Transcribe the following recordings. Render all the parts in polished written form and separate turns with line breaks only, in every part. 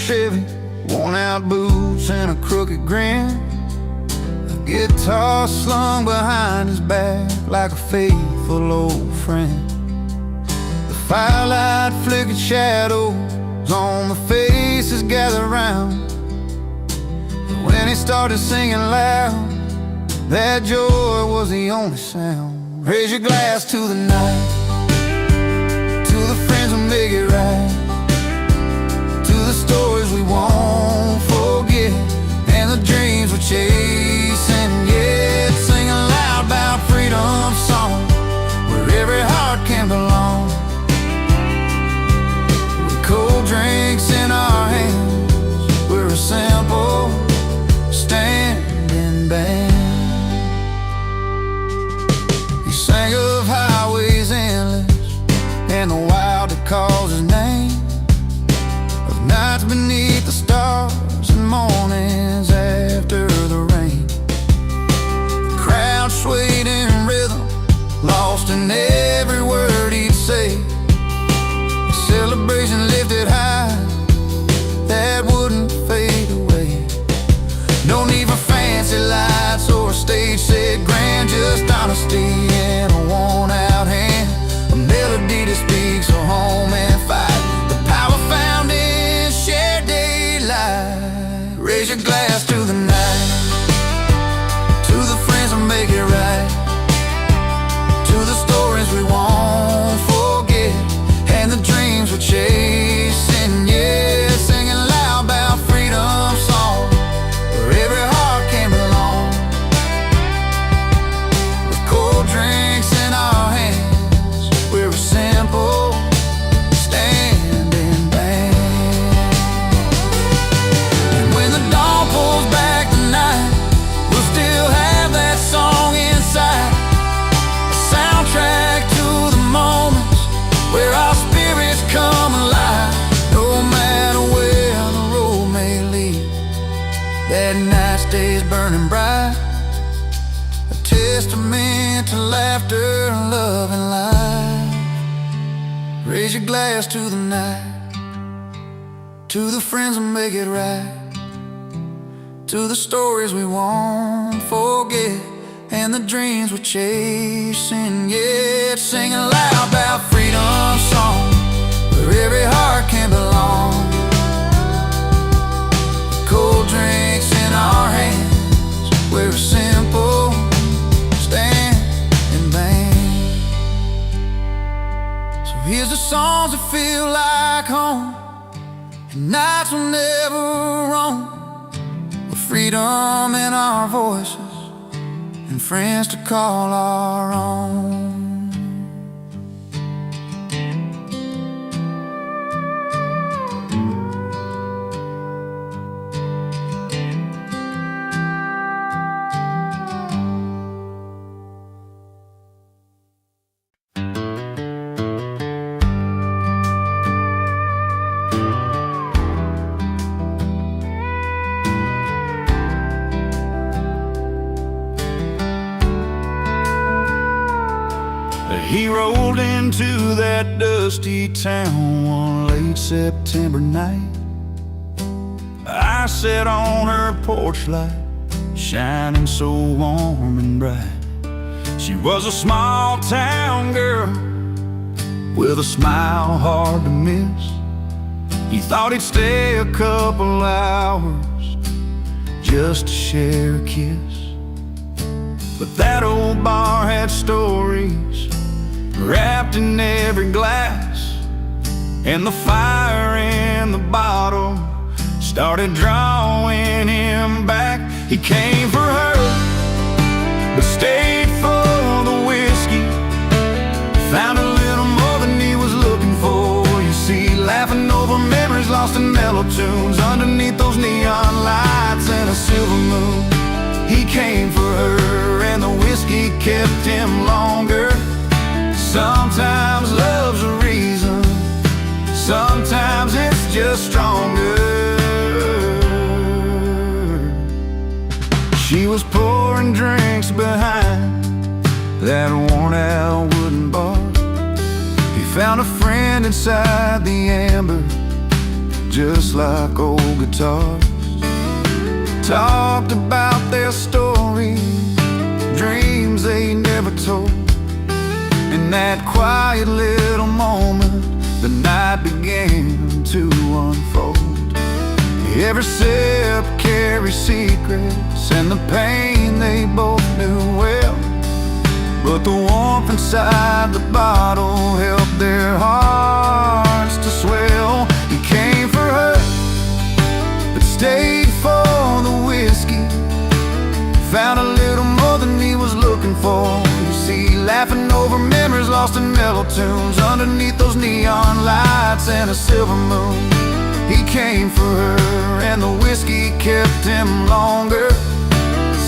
Chevy, worn-out boots and a crooked grin, a guitar slung behind his back like a faithful old friend. The firelight flickered shadows on the faces gathered round, but when he started singing loud, that joy was the only sound. Raise your glass to the night, to the friends who make it right, to the stories we won't forget, and the dreams we're chasing yet. Singing loud about freedom song, where every heart can belong, with cold drinks in our hands. We're a simple standing band. He sang of highways endless and the wild that calls his name, of nights beneath the stars and mornings after the rain. The crowd swayed in rhythm, lost in every word he'd say. The celebration lifted high, that wouldn't fade away. No need for fancy lights or a stage set grand, just honesty and a worn-out hand, a melody that speaks of home and fight, the power found in shared daylight. Raise your glass to the night, to the friends who make it right, to the stories we won't forget, and the dreams we're chasing, yeah. Singing loud about freedom song, where every heart can belong, with cold drinks in our hands. We're a simple standing band. And when the dawn pulls back the night, we'll still have that song inside, a soundtrack to the moments where our spirits come alive. No matter where the road may lead, that night stays burning bright, a testament to laughter, love, and life. Raise your glass to the night, to the friends who make it right, to the stories we won't forget, and the dreams we're chasing yet. Singing loud about freedom song, where every heart can belong, cold drinks in our hands. We're a simple standing band. So here's the songs that feel like home, and nights will never roam, with freedom in our voices and friends to call our own. He rolled into that dusty town one late September night. I sat on her porch light, shining so warm and bright. She was a small town girl with a smile hard to miss. He thought he'd stay a couple hours just to share a kiss, but that old bar had stories wrapped in every glass, and the fire in the bottle started drawing him back. He came for her, but stayed for the whiskey. Found a little more than he was looking for. You see, laughing over memories lost in mellow tunes, underneath those neon lights and a silver moon. He came for her, and the whiskey kept him longer. Sometimes love's a reason, sometimes it's just stronger. She was pouring drinks behind that worn-out wooden bar. He found a friend inside the amber, just like old guitars. Talked about their stories, dreams they never told. In that quiet little moment, the night began to unfold. Every sip carries secrets, and the pain they both knew well. But the warmth inside the bottle helped their hearts to swell. He came for her, but stayed for the whiskey. Found a little more than he was looking for. You see, laughing over memories lost in mellow tunes, underneath those neon lights and a silver moon. He came for her, and the whiskey kept him longer.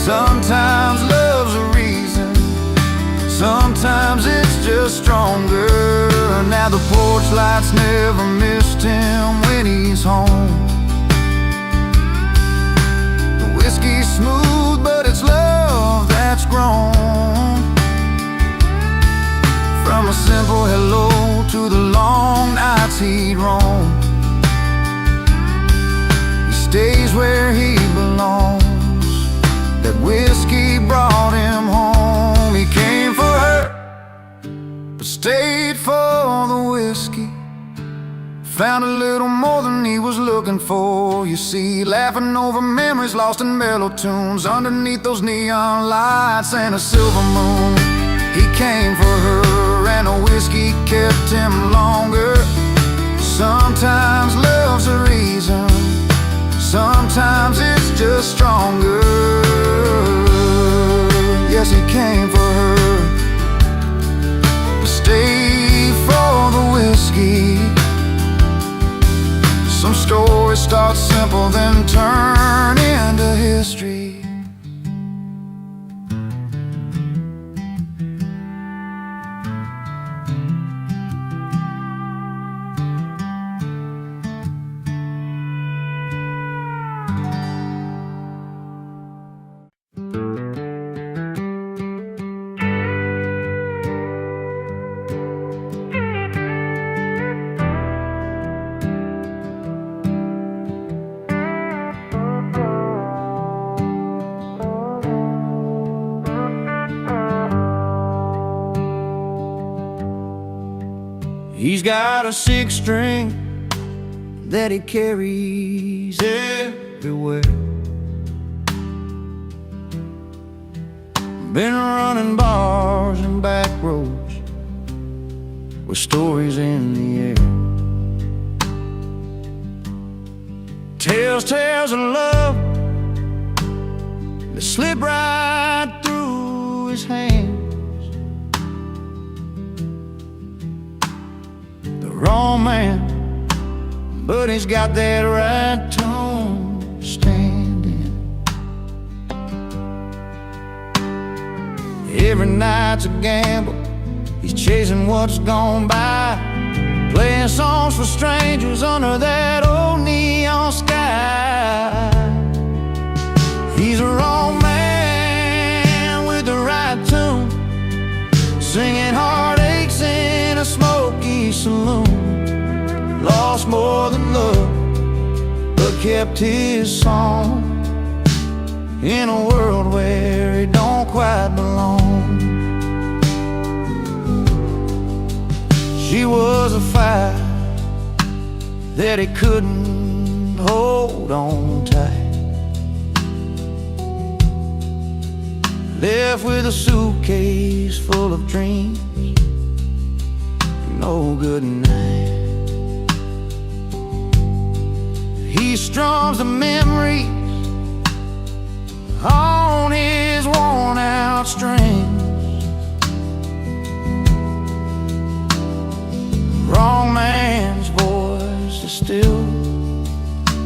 Sometimes love's a reason, sometimes it's just stronger. Now the porch lights never missed him when he's home. The whiskey's smooth, but it's love that's grown. From a simple hello to the long nights he'd roam. He stays where he belongs. That whiskey brought him home. He came for her, but stayed for the whiskey. Found a little more than he was looking for. You see, laughing over memories lost in mellow tunes, underneath those neon lights and a silver moon. He came for her, and the whiskey kept him longer. Sometimes love's a reason, sometimes it's just stronger. Yes, he came for her, but stayed for the whiskey. Some stories start simple, then turn into history. He's got a six string that he carries everywhere. Been running bars and back roads with stories in the air. Tells tales of love that slip right through his hands. Wrong man, but he's got that right tone standing. Every night's a gamble, he's chasing what's gone by, playing songs for strangers under that old neon sky. He's a wrong man with the right tune, singing heartaches in a smoky saloon. Lost more than love, but kept his song in a world where he don't quite belong. She was a fire that he couldn't hold on tight. Left with a suitcase full of dreams, no good night. He strums the memories on his worn-out strings. Wrong man's voice is still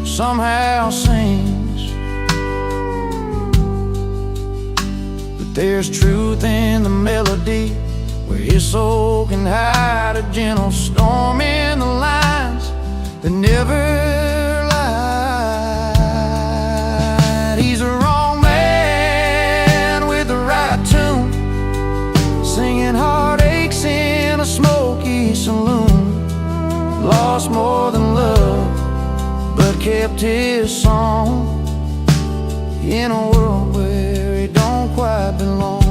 somehow sings, but there's truth in the melody, where his soul can hide a gentle storm in the lines that never lied. He's a wrong man with the right tune, singing heartaches in a smoky saloon. Lost more than love, his song in a world where he don't quite belong.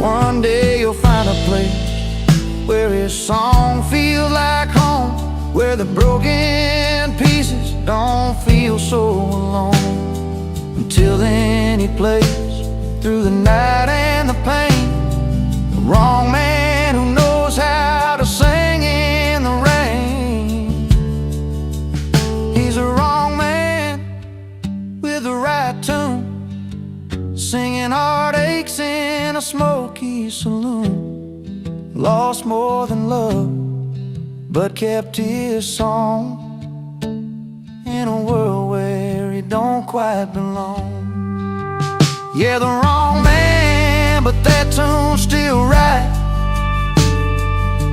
One day you'll find a place where his song feels like home, where the broken pieces don't feel so alone. Until then he plays through the night and the pain, the wrong man who knows how to sing in the rain. He's a wrong man with the right tune, singing heartaches in a smoky saloon. Lost more than love, but kept his song in a world where he don't quite belong. Yeah, the wrong man, but that tune's still right,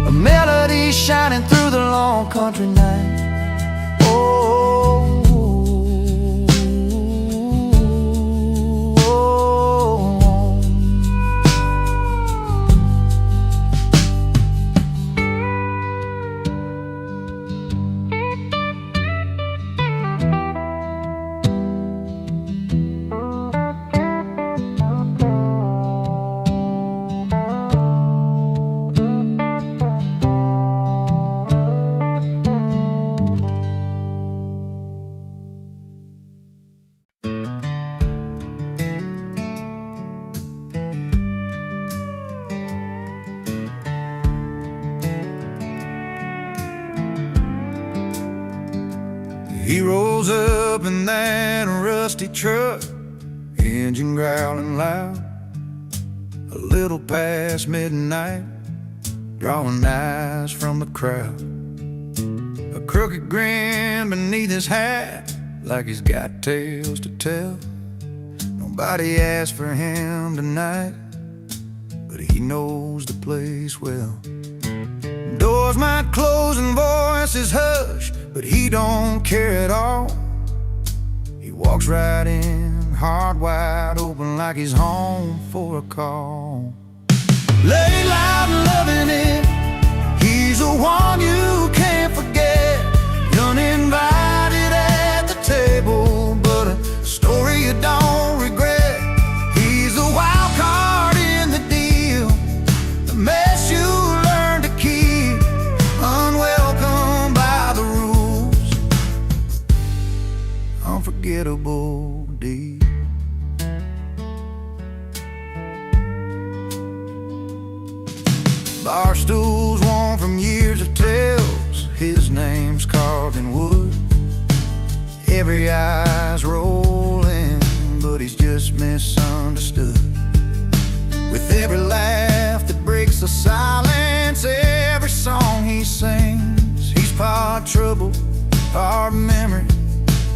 a melody shining through the long country night. He rolls up in that rusty truck, engine growling loud, a little past midnight, drawing eyes from the crowd. A crooked grin beneath his hat, like he's got tales to tell. Nobody asked for him tonight, but he knows the place well. Doors might close and voices hush, but he don't care at all. He walks right in, heart wide open, like he's home for a call. Lay loud and loving it, he's the one you can't forget. Uninvited at the table, but a story you don't regret. He's the wild card in the deal, the mess you learn to keep, unwelcome by the rules, unforgettable deed. Bar stools worn from years of tales, his name's carved in wood. Every eye's rolling, but he's just misunderstood. With every laugh that breaks the silence, every song he sings, he's part trouble, part memory,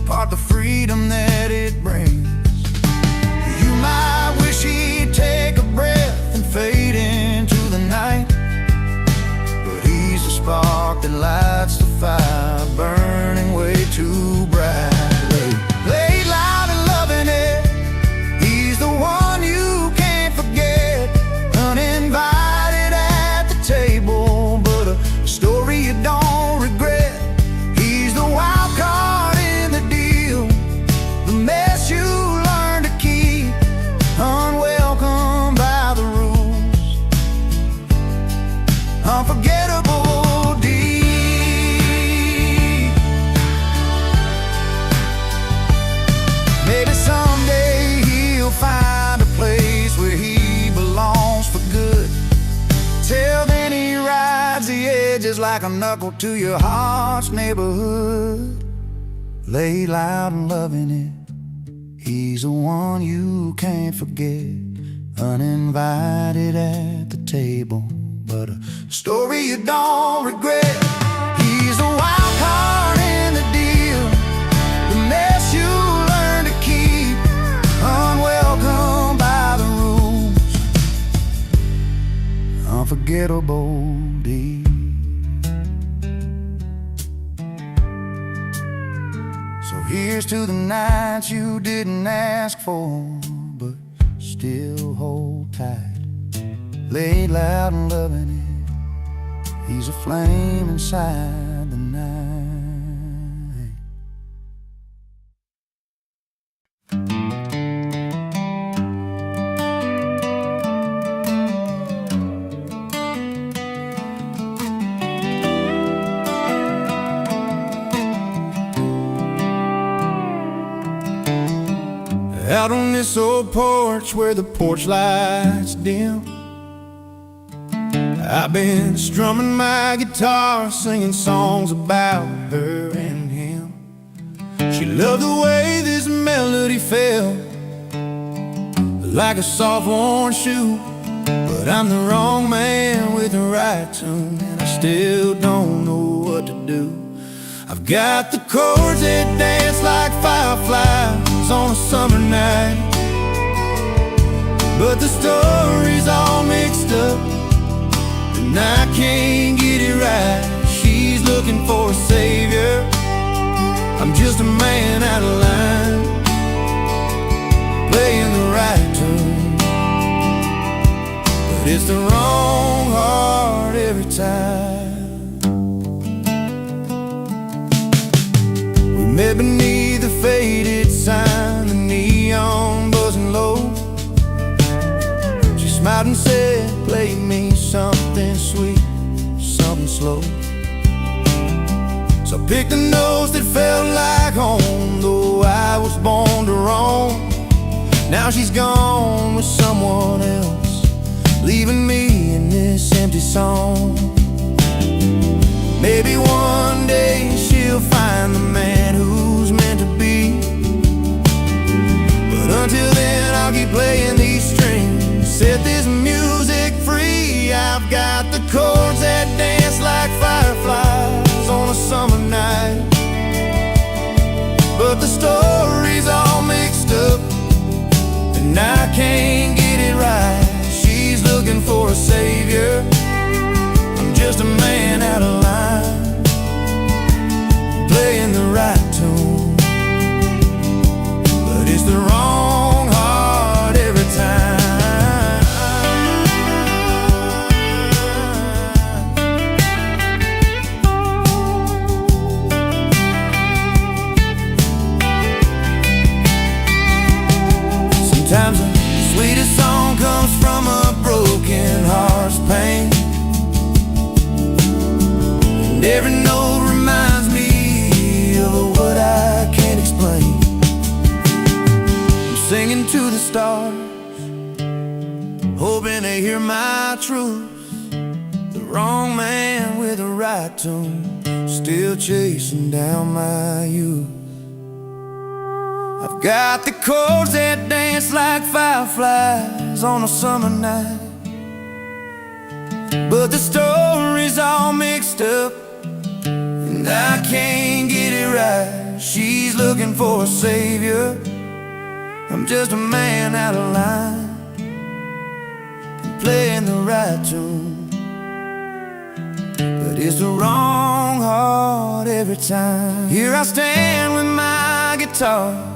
part the freedom that it brings. You might wish he'd take a breath and fade into the night, but he's the spark that lights the fire, burning way too brightly. Laid loud and loving it, he's the one you can't forget. Uninvited at the table, but a story you don't regret. He's the wild card in the deal, the mess you learn to keep, unwelcome by the rules, unforgettable deed. Maybe someday he'll find a place where he belongs for good. Till then he rides the edges like a knuckle to your heart's neighborhood. Lay loud and loving it, he's the one you can't forget. Uninvited at the table, but a story you don't regret. He's the wild card in the deal, the mess you learn to keep, unwelcome by the rules, unforgettable deed. So here's to the nights you didn't ask for, but still hold tight. Lay loud and loving it, He's a flame inside the night. Out on this old porch where the porch lights dim, I've been strumming my guitar, singing songs about her and him. She loved the way this melody felt, like a soft worn shoe. But I'm the wrong man with the right tune, and I still don't know what to do. I've got the chords that dance like fireflies on a summer night, but the story's all mixed up, and I can't get it right. She's looking for a savior, I'm just a man out of line, playing the right tune, but it's the wrong heart every time. We met beneath the faded sign, the neon buzzing low. She smiled and said, play me something sweet, something slow. So I picked a notes that felt like home, though I was born to roam. Now she's gone with someone else, leaving me in this empty song. Maybe one day she'll find the man who's meant to be, but until then I'll keep playing these strings, set this music free. I've got the chords that dance like fireflies on a summer night, but the story's all mixed up, and I can't get it right. She's looking for a savior, I'm just a man out of line, playing the right tune, but it's the wrong heart every time. Sometimes the sweetest song comes from a broken heart's pain, and every note reminds me of what I can't explain. I'm singing to the stars, hoping they hear my truth. The wrong man with the right tune, still chasing down my youth. I've got the chords that dance like fireflies on a summer night, but the story's all mixed up, and I can't get it right. She's looking for a savior, I'm just a man out of line, playing the right tune, but it's the wrong heart every time. Here I stand with my guitar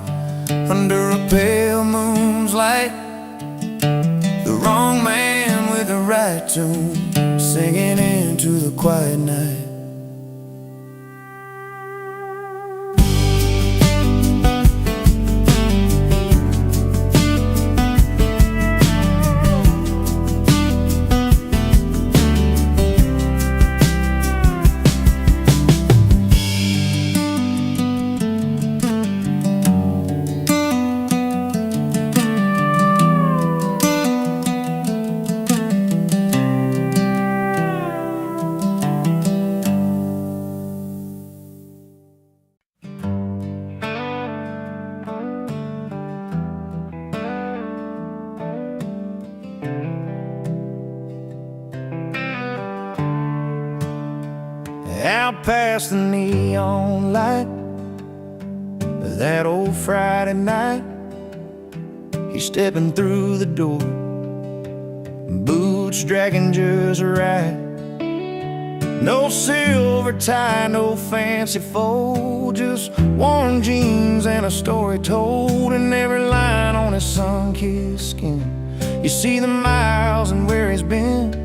under a pale moon's light, the wrong man with the right tune, singing into the quiet night. Out past the neon light, that old Friday night, he's stepping through the door, boots dragging just right. No silver tie, no fancy fold, just worn jeans and a story told in every line on his sun-kissed skin. You see the miles and where he's been.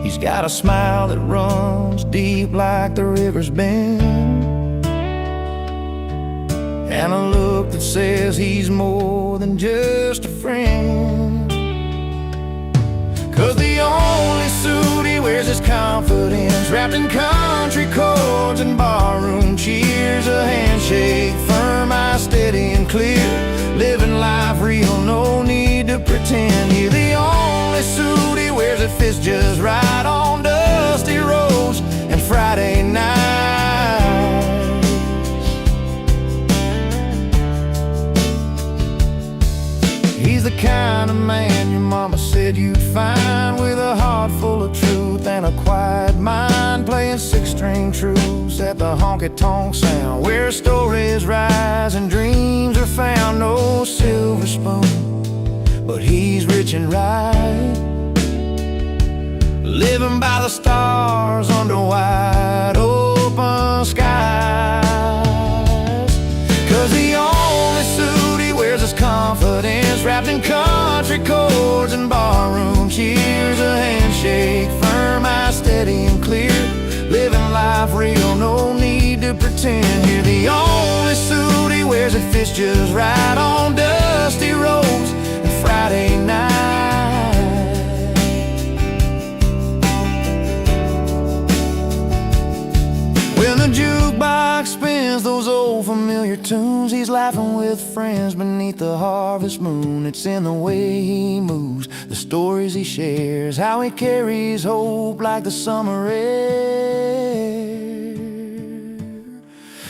He's He's got a smile that runs deep like the river's bend, and a look that says he's more than just a friend. 'Cause the only suit he wears is confidence, wrapped in country chords and barroom cheers. A handshake, firm, eyes steady and clear, living life real, no need to pretend. You're the only suit he wears that fits just right on dusty roads and Friday nights. He's the kind of man your mama said you'd find, with a heart full of truth and a quiet mind, playing six-string truths at the honky-tonk sound, where stories rise and dreams are found. No silver spoon, but he's rich and right, living by the stars under wide open skies. 'Cause the only suit he wears is confidence, wrapped in country chords and barroom cheers. A handshake, firm, eyes steady and clear, living life real, no need to pretend. You're the only suit he wears that fits just right on dusty roads and Friday night. When the jukebox spins those old familiar tunes, he's laughing with friends beneath the harvest moon. It's in the way he moves, the stories he shares, how he carries hope like the summer air.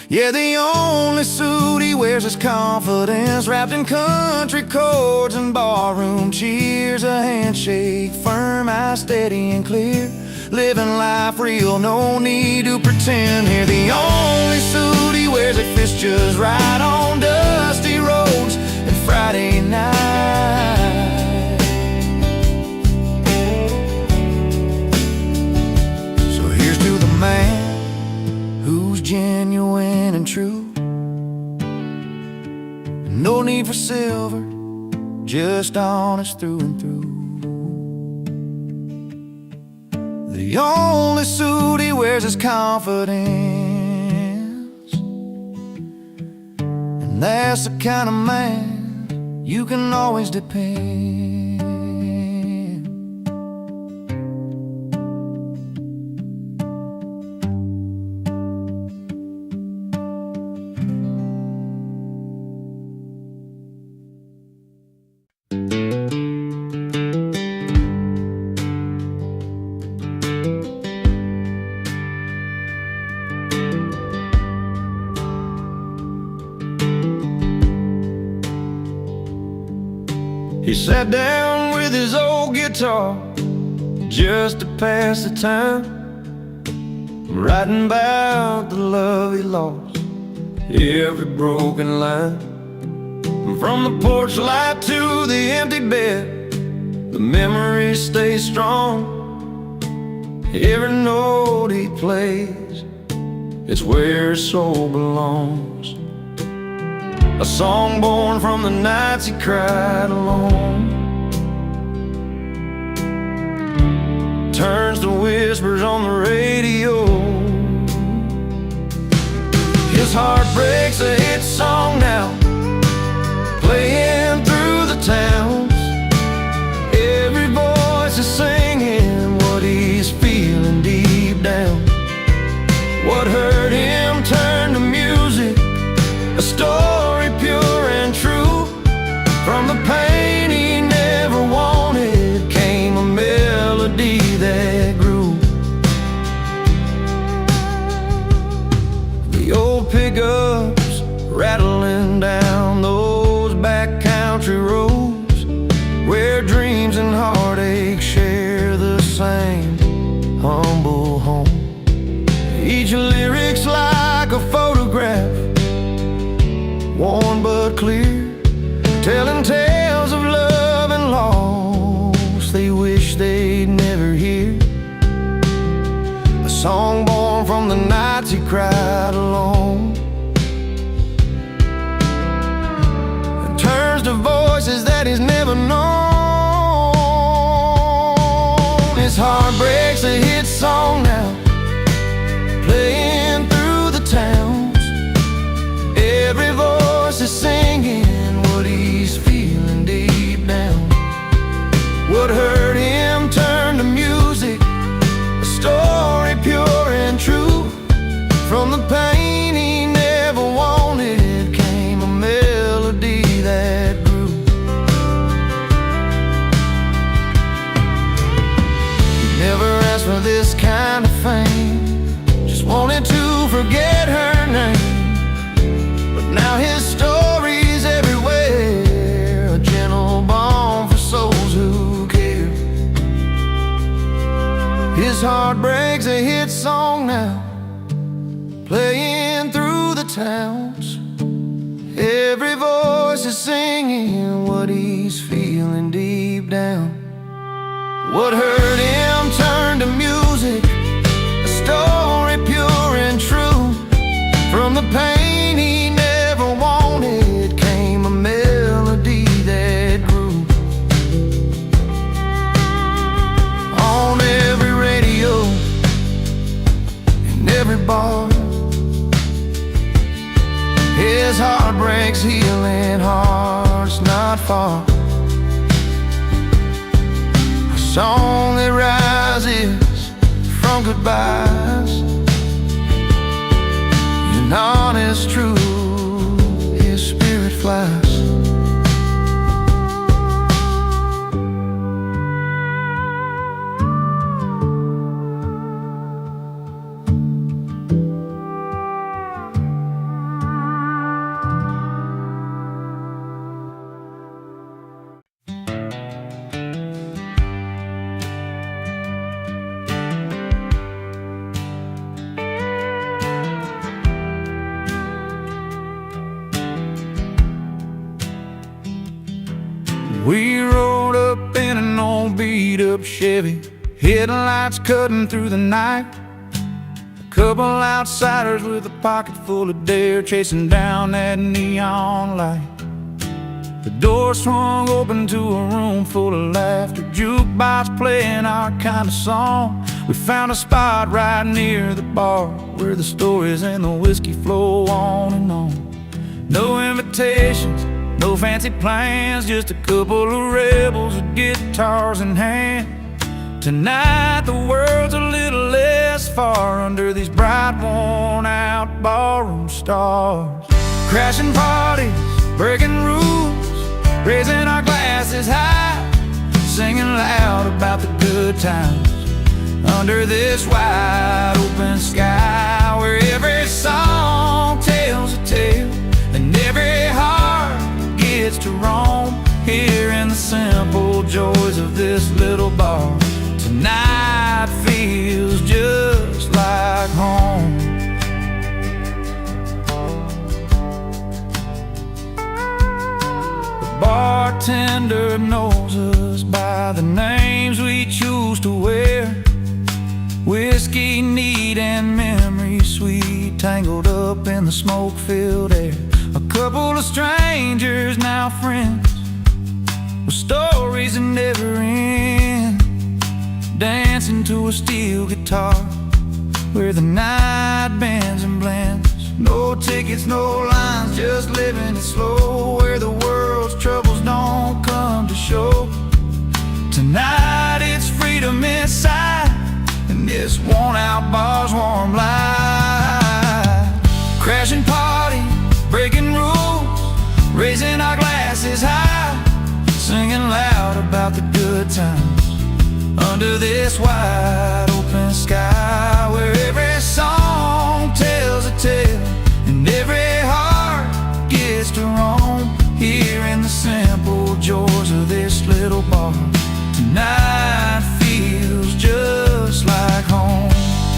Yeah, the only suit he wears is confidence, wrapped in country chords and barroom cheers. A handshake, firm, eyes steady and clear, living life real, no need to pretend. Here, the only suit he wears that fits just right on dusty roads and Friday night. So here's to the man who's genuine and true, no need for silver, just honest through and through. The only suit he wears is confidence, and that's the kind of man you can always depend. He sat down with his old guitar just to pass the time, writing about the love he lost, every broken line. From the porch light to the empty bed, the memories stay strong. Every note he plays, it's where his soul belongs. A song born from the nights he cried alone, turns to whispers on the radio. His heart breaks a hit song now, playing through the towns. Every voice is singing what he's feeling deep down. What hurt him turned to music, a story pure and true. From the pain he never wanted came a melody that grew. The old pickups rattling down those back country roads, where dreams and heartache share the same humble home. Each lyric's like a photograph, worn but clear, telling tales of love and loss they wish they'd never hear. A song born from the nights he cried alone, and turns to voices that he's never known. His heart breaks a voices singing what he's feeling deep down. What hurt him turned to music, a story pure and true. From the pain he never wanted came a melody that grew. He never asked for this kind of fame, just wanted to forget her name. But now his story's everywhere, a gentle balm for souls who care. His heartbreak's a hit song now, playing through the towns. Every voice is singing what he's feeling deep down. What hurt him turned to music, a story pure and true. From the pain he never wanted came a melody that grew. On every radio, in every bar, his heartbreak's healing heart's not far. A song that rises from goodbyes, and honest true, his spirit flies. We rode up in an old beat-up Chevy, headlights cutting through the night. A couple outsiders with a pocket full of dare, chasing down that neon light. The door swung open to a room full of laughter, jukebox playing our kind of song. We found a spot right near the bar, where the stories and the whiskey flow on and on. No invitations, no fancy plans, just a couple of rebels with guitars in hand. Tonight the world's a little less far under these bright, worn-out ballroom stars. Crashing parties, breaking rules, raising our glasses high, singing loud about the good times under this wide open sky, where every song tells a tale and every heart gets to roam here in the simple joys of this little bar. Tonight feels just like home. The bartender knows us by the names we choose to wear. Whiskey neat and memory sweet, tangled up in the smoke-filled air. A couple of strangers, now friends, with stories that never end, dancing to a steel guitar where the night bends and blends. No tickets, no lines, just living it slow, where the world's troubles don't come to show. Tonight it's freedom inside, and this worn-out bar's warm light. Crashing parties, breaking rules, raising our glasses high, singing loud about the good times under this wide open sky, where every song tells a tale and every heart gets to roam here in the simple joys of this little bar. Tonight feels just like home.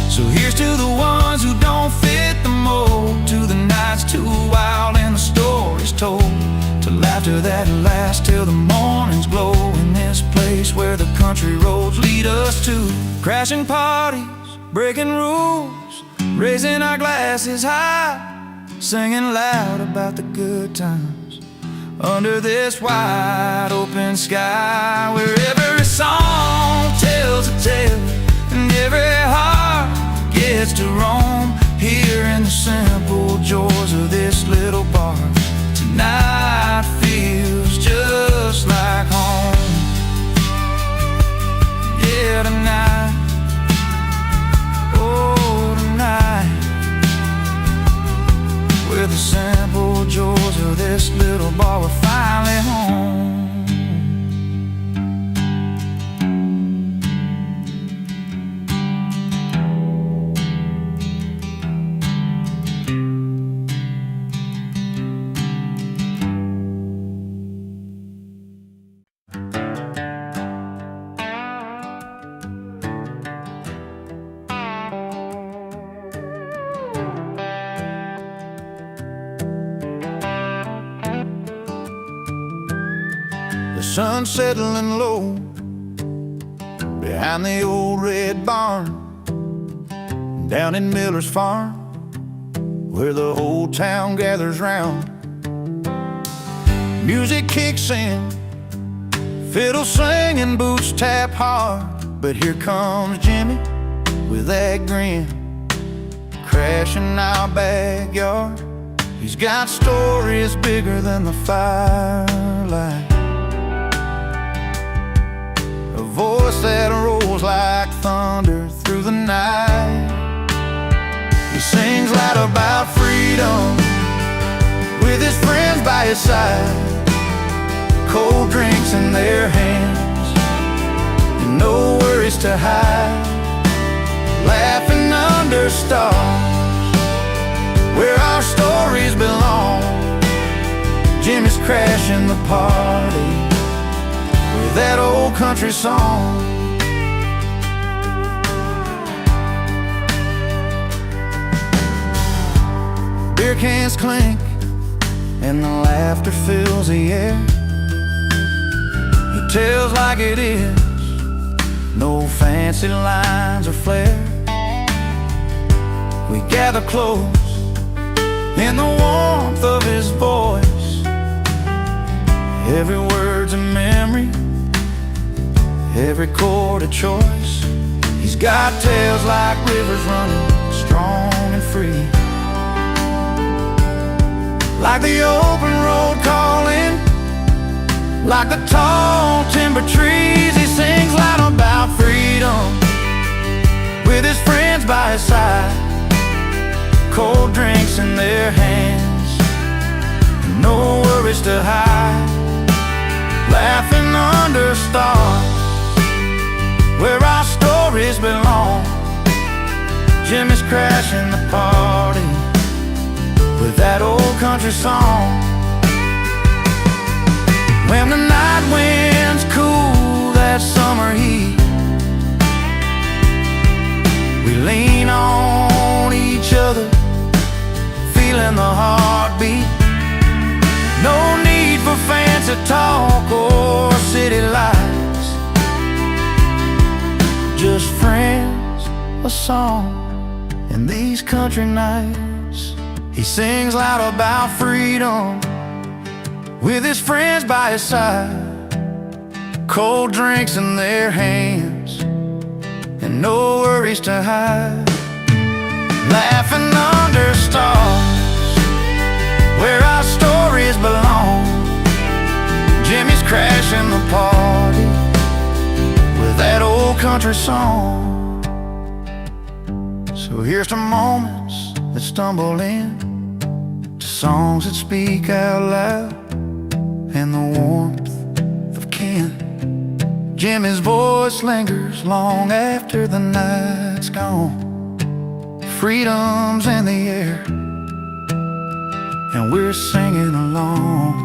So here's to the ones who don't fit the mold, to the nights too wild and the stories told, to laughter that lasts till the morning's glow, in this place where the country roads lead us to. Crashing parties, breaking rules, raising our glasses high, singing loud about the good times under this wide open sky, where every song tells a tale and every heart gets to roam here in the simple joys of this little bar. Tonight Tonight feels just like home. Yeah, tonight, oh tonight, with the simple joys of this little bar, we're finally home. The sun settling low behind the old red barn, down in Miller's farm, where the whole town gathers round. Music kicks in, fiddle singing, boots tap hard. But here comes Jimmy with that grin, crashing our backyard. He's got stories bigger than the firelight, a voice that rolls like thunder through the night. He sings loud about freedom with his friends by his side, cold drinks in their hands and no worries to hide, laughing under stars where our stories belong. Jimmy's crashing the party with that old country song. Beer cans clink and the laughter fills the air. He tells like it is, no fancy lines or flair. We gather close in the warmth of his voice, every word's a memory, every chord a choice. He's got tales like rivers running strong and free, like the open road calling, like the tall timber trees. He sings loud about freedom with his friends by his side, cold drinks in their hands, no worries to hide, laughing under stars where our stories belong. Jimmy's crashing the party with that old country song. When the night winds cool that summer heat, we lean on each other, feeling the heartbeat. No need for fancy talk or city lights, just friends, a song, and these country nights. He sings loud about freedom with his friends by his side, cold drinks in their hands and no worries to hide, laughing under stars where our stories belong. Jimmy's crashing the party with that old country song. So here's to moments that stumble in, to songs that speak out loud, and the warmth of kin. Jimmy's voice lingers long after the night's gone. Freedom's in the air and we're singing along.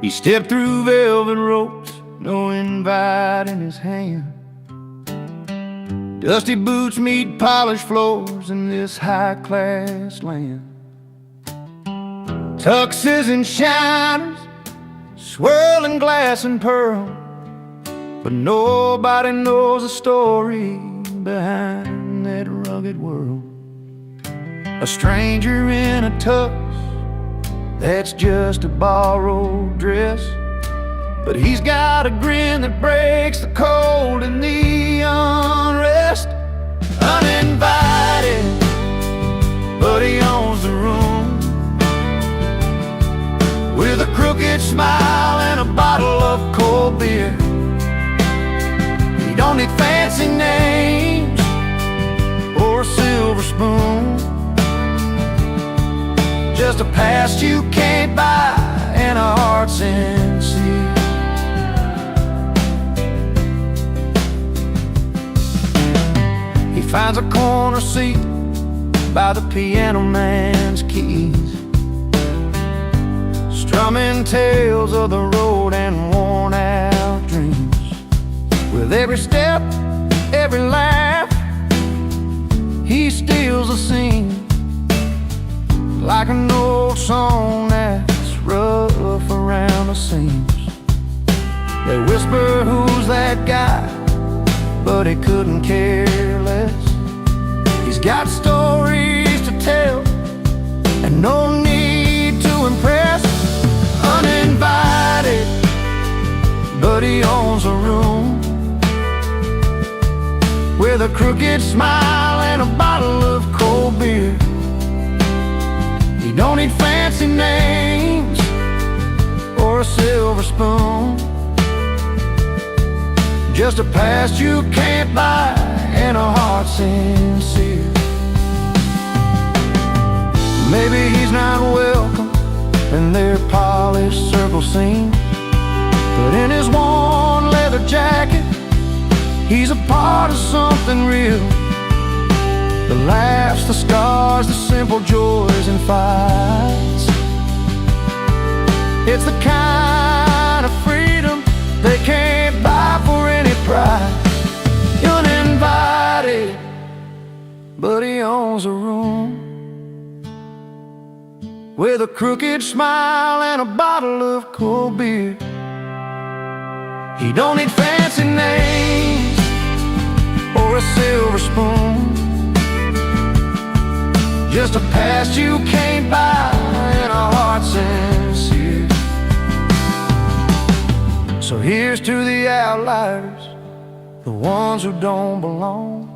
He stepped through velvet ropes, no invite in his hand. Dusty boots meet polished floors in this high-class land. Tuxes and shiners, swirling glass and pearl, but nobody knows the story behind that rugged world. A stranger in a tux that's just a borrowed dress, but he's got a grin that breaks the cold and the unrest. Uninvited, but he owns the room, with a crooked smile and a bottle of cold beer. He don't need fancy names or a silver spoon, just a past you can't buy and a heart sincere. He finds a corner seat by the piano man's keys, strumming tales of the road and worn out dreams. With every step, every laugh, he steals a scene, like an old song that's rough around the seams. They whisper, who's that guy? But he couldn't care less. He's got stories to tell and no need to impress. Uninvited, but he owns a room, with a crooked smile and a bottle of cold beer. He don't need fancy names or a silver spoon, just a past you can't buy and a heart sincere. Maybe he's not welcome in their polished circle scene, but in his worn leather jacket, he's a part of something real. The laughs, the scars, the simple joys and fights. It's the kind of freedom they can't buy for any price. Uninvited, but he owns a room, with a crooked smile and a bottle of cold beer. He don't need fancy names or a silver spoon, just a past you can't buy and a heart sincere. So here's to the outliers, the ones who don't belong,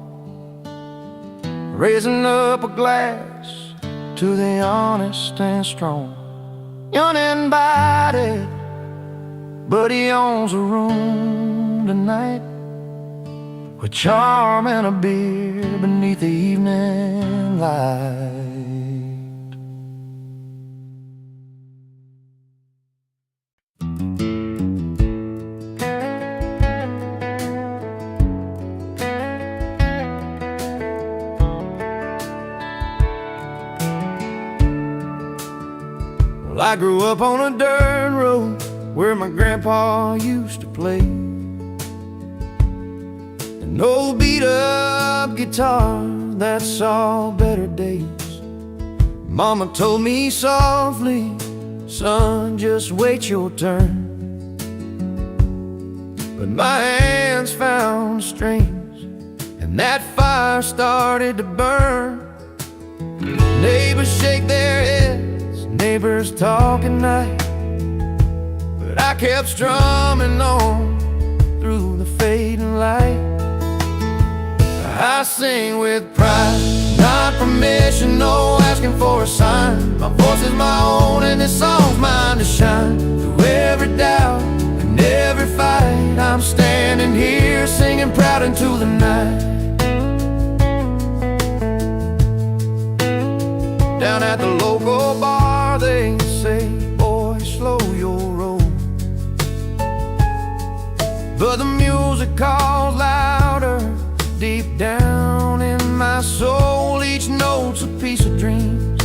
raising up a glass to the honest and strong. Uninvited, but he owns a room tonight, with charm and a beer beneath the evening light. Well, I grew up on a dirt road where my grandpa used to play an old beat-up guitar that saw better days. Mama told me softly, son, just wait your turn. But my hands found strings, and that fire started to burn. Neighbors shake their heads, neighbors talk at night, but I kept strumming on through the fading light. I sing with pride, not permission, no asking for a sign. My voice is my own and this song's mine to shine. Through every doubt and every fight, I'm standing here singing proud into the night. Down at the local bar they say, boy, slow your roll, but the music calls louder deep down in my soul. Each note's a piece of dreams,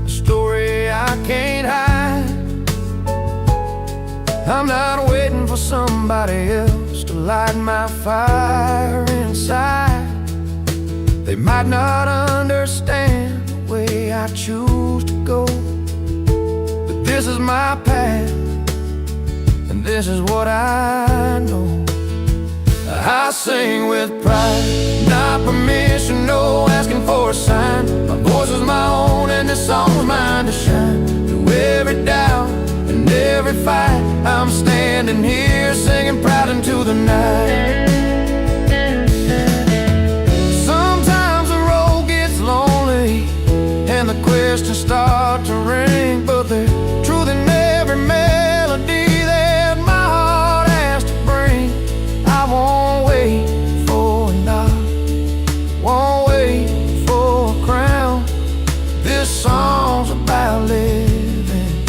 a story I can't hide. I'm not waiting for somebody else to light my fire inside. They might not understand the way I choose to go, but this is my path, and this is what I know. I sing with pride, not permission, no asking for a sign. My voice is my own and this song's mine to shine. Through every doubt and every fight, I'm standing here singing proud into the night. Sometimes the road gets lonely and the questions start to ring, but there's truth in every melody that my heart has to bring. I won't wait for a nod, won't wait for a crown. This song's about living,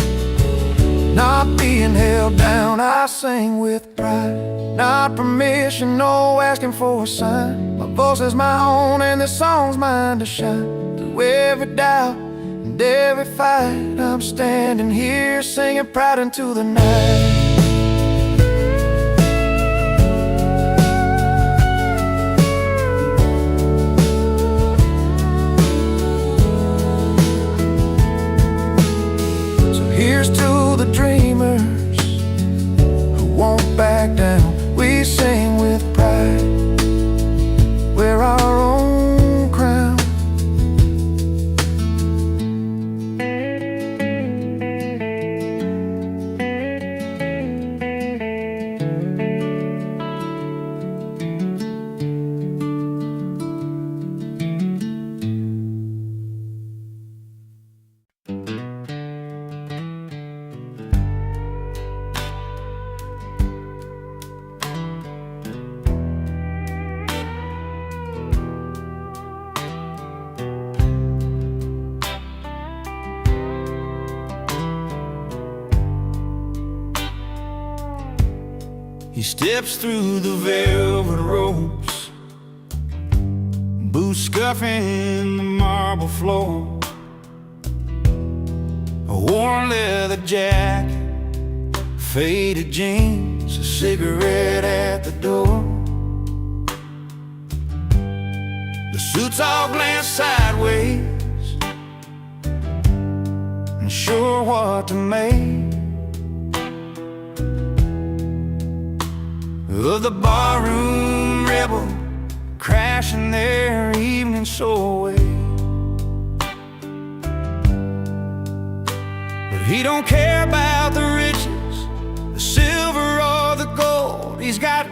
not being held down. I sing with pride, not permission, no asking for a sign. My voice is my own and this song's mine to shine. Through every doubt and every fight, I'm standing here singing proud into the night. So here's to the dreamers who won't back down. We sing with pride, we're our own crown. He steps through the velvet ropes, boots scuffing the marble floor, a worn leather jacket, faded jeans, a cigarette at the door. The suits all glance sideways, unsure what to make of the barroom rebel crashing their evening soul away. But he don't care about the riches, the silver or the gold. He's got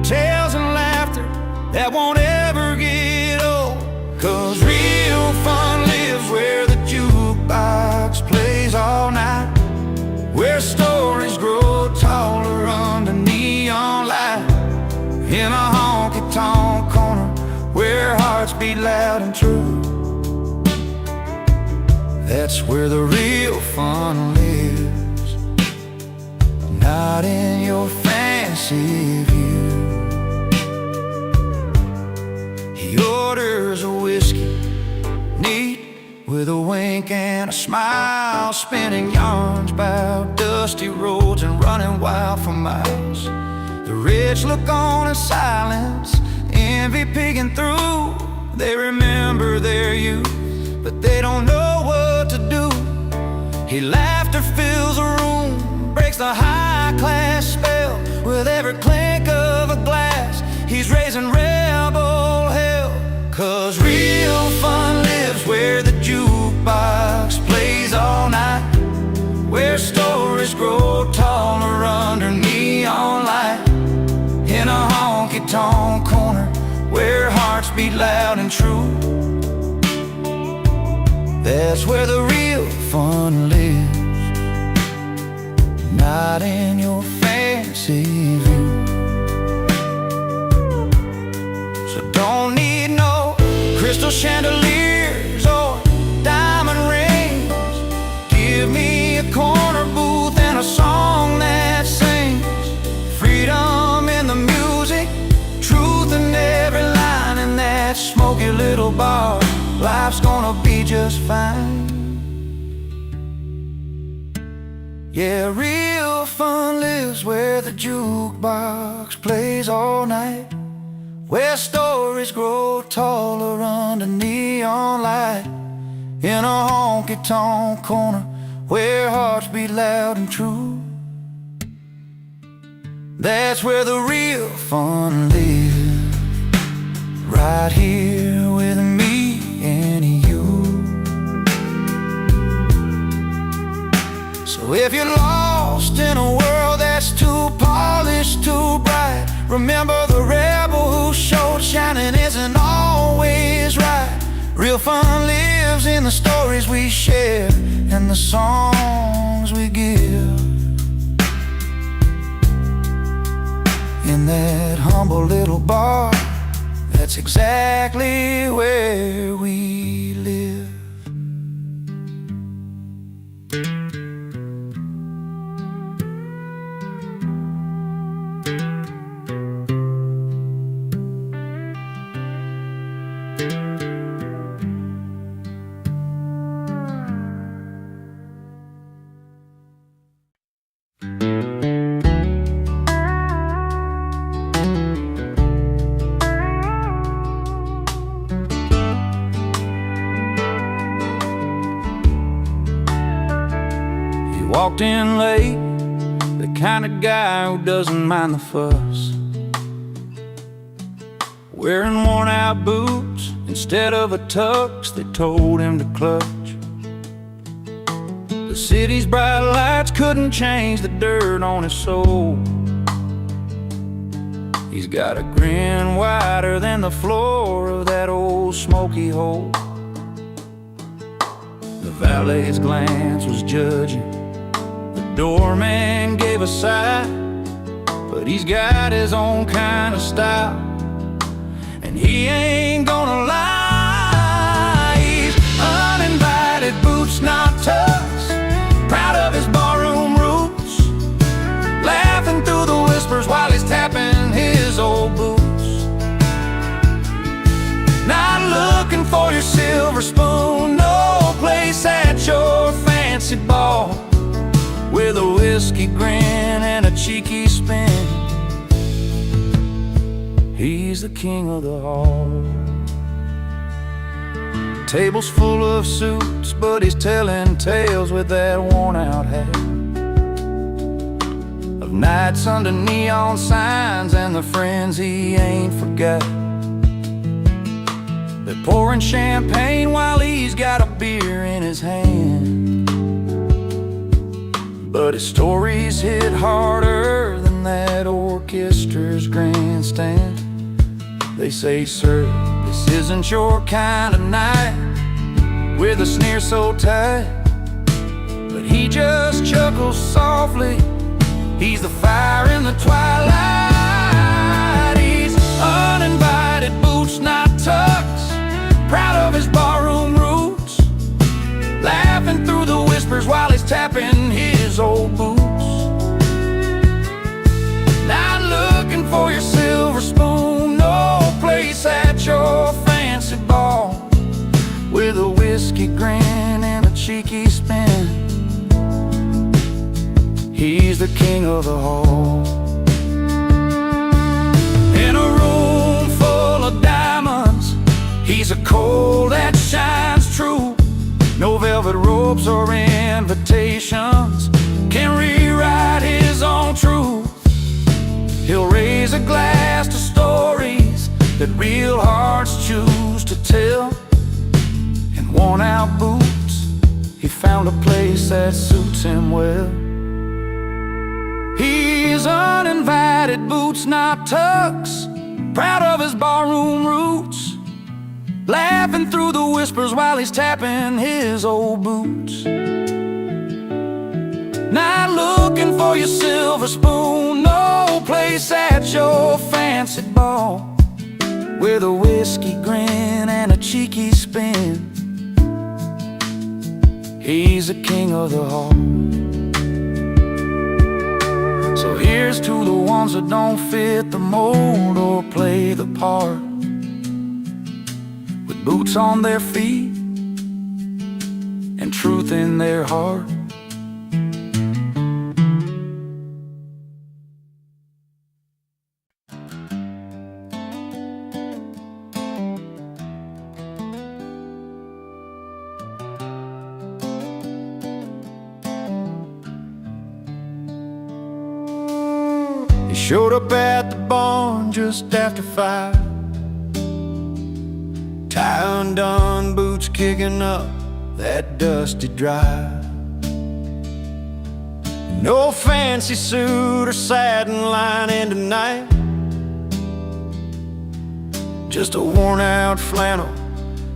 tales and laughter that won't ever get old. 'Cause real fun lives where the jukebox plays all night, where stories grow taller under neon light, in a honky-tonk corner where hearts beat loud and true. That's where the real fun lives, not in your fancy view. He orders a whiskey, neat, with a wink and a smile, spinning yarns about dusty roads and running wild for miles. The rich look on in silence, envy peeking through. They remember their youth, but they don't know what to do. His laughter fills a room, breaks the high-class spell. With every clink of a glass, he's raising rebel hell. 'Cause real fun lives where the jukebox plays all night, where stories grow taller under neon light, in a honky-tonk corner where hearts beat loud and true. That's where the real fun lives, not in your fancy view. So don't need no crystal chandeliers or diamond rings. Give me a corner booth and a song that sings freedom in the music, truth in every line. In that smoky little bar, life's gonna be just fine. Yeah, real fun lives where the jukebox plays all night, where stories grow taller under neon light, in a honky-tonk corner where hearts beat loud and true. That's where the real fun lives. right here with me and you. So if you're lost in a world that's too polished, too bright, remember the rebel who showed shining isn't always right. Real fun lives in the stories we share and the songs we give. In that humble little bar, that's exactly where we live. Walked in late, the kind of guy who doesn't mind the fuss, wearing worn-out boots instead of a tux they told him to clutch. The city's bright lights couldn't change the dirt on his soul. He's got a grin wider than the floor of that old smoky hole. The valet's glance was judging, doorman gave a sigh, but he's got his own kind of style, and he ain't gonna lie. He's uninvited, boots not tucks, proud of his barroom roots, laughing through the whispers while he's tapping his old boots. Not looking for your silver spoon, no place at your fancy ball, with a whiskey grin and a cheeky spin. He's the king of the hall. Tables full of suits, but he's telling tales with that worn-out hat, of nights under neon signs and the friends he ain't forgot. They're pouring champagne while he's got a beer in his hand, but his stories hit harder than that orchestra's grandstand. They say, sir, this isn't your kind of night, with a sneer so tight, but he just chuckles softly. He's the fire in the twilight. He's uninvited, boots not tucks, proud of his barroom roots, laughing through the whispers while he's tapping his old boots. Not looking for your silver spoon, no place at your fancy ball, with a whiskey grin and a cheeky spin. He's the king of the hall. In a room full of diamonds, he's a coal that shines true. No velvet ropes or invitations can rewrite his own truth. He'll raise a glass to stories that real hearts choose to tell. In worn-out boots, he found a place that suits him well. He's uninvited, boots not tucks, proud of his barroom roots, laughing through the whispers while he's tapping his old boots. Not looking for your silver spoon, no place at your fancy ball, with a whiskey grin and a cheeky spin. He's the king of the hall. So here's to the ones that don't fit the mold or play the part, with boots on their feet and truth in their heart. He showed up at the barn just after 5. undone, boots kicking up that dusty drive. No fancy suit or satin lining tonight, just a worn out flannel,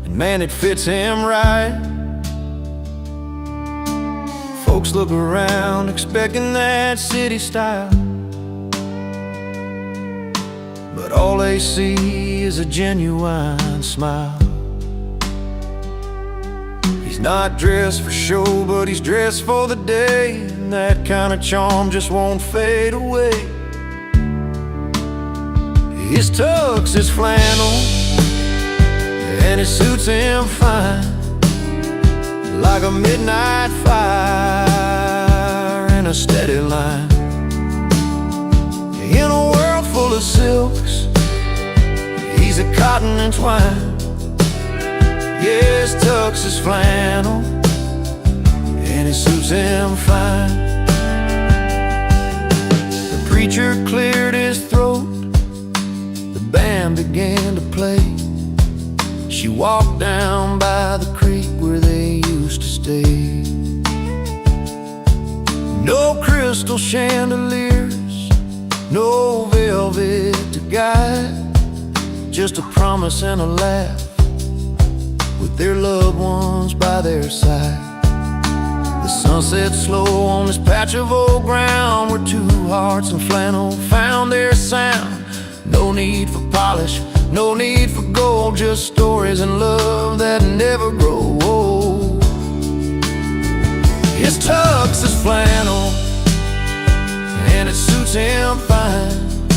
and man, it fits him right. Folks look around expecting that city style, but all they see is a genuine smile. He's not dressed for show, but he's dressed for the day, and that kind of charm just won't fade away. His tux is flannel, and it suits him fine, like a midnight fire in a steady line. In a world full of silks, he's a cotton and twine. Yeah, his tux is flannel, and it suits him fine. The preacher cleared his throat, the band began to play. She walked down by the creek where they used to stay. No crystal chandeliers, no velvet to guide, just a promise and a laugh with their loved ones by their side. The sun set slow on this patch of old ground where two hearts in flannel found their sound. No need for polish, no need for gold, just stories and love that never grow old. His tux is flannel, and it suits him fine,